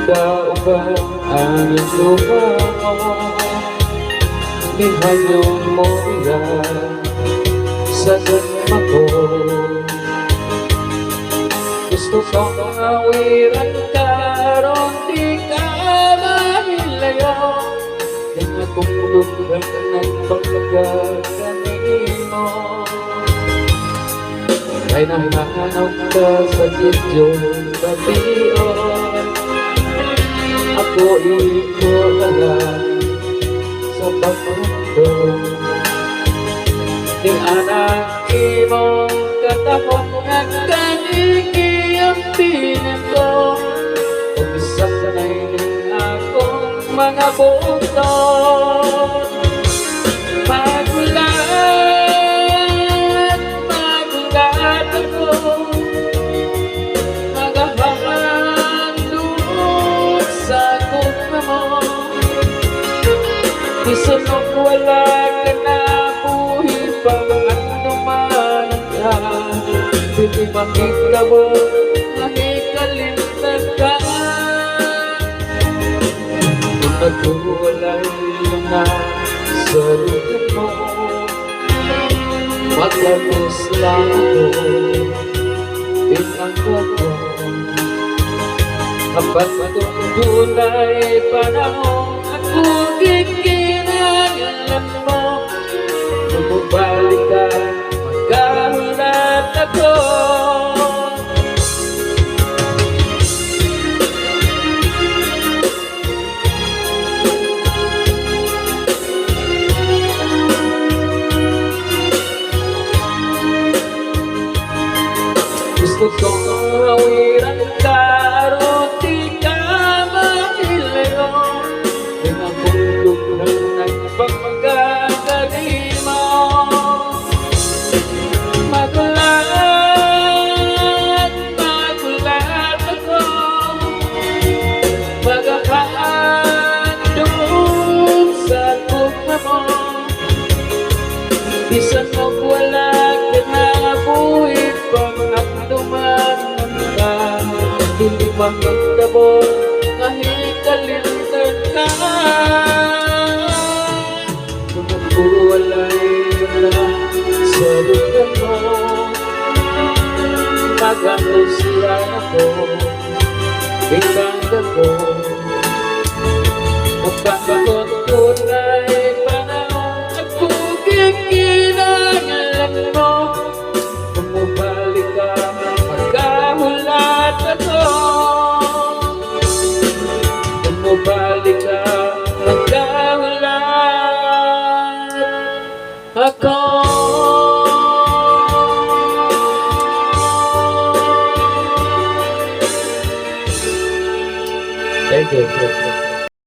kauban ang iyong luha mo. Ihayon mo yan sa ganma ko. Gusto kong awiran ka ron di ka mahilayo. Kaya akong lugan ng pagkaganimo. Ay nahanap ka sa gidyong babiyon. Ako ikuhalan sa pagmundo. Di anak imong katahong nga kanigiyang pinito. Umisak na ining akong mga buton. Magulat, magulat ako. Magahandog sa gugma mo. Isunod wala ka na buhi pang anuman ka. Hindi makita mo nakikalimtan ka. Kung nagulay na sa lugan mo, maglanos lang ako pinanggat mo. Kapag tunay panahon ako gikinangalan mo. Kung bumalik ka, magkahulat ako. Gusto kong awiran ka ron di ka mahilayo. Dengan bundok ng pagkaganimo. Magulat, magulat ako. Magahandog sa gugma mo. Bisan mo't wala ka na buhay pang akduman ka. Hindi makitabo kahit kalimtan ka. Kung nagbuwalay na sa lugan mo, magalusiyan ako, pinanggan ko. Magpapakot tunay panahon ako gikinangalan mo. Kung mabalik ka, magkahulat ako. Kung mabalik ka, magkahulat ako. Thank you.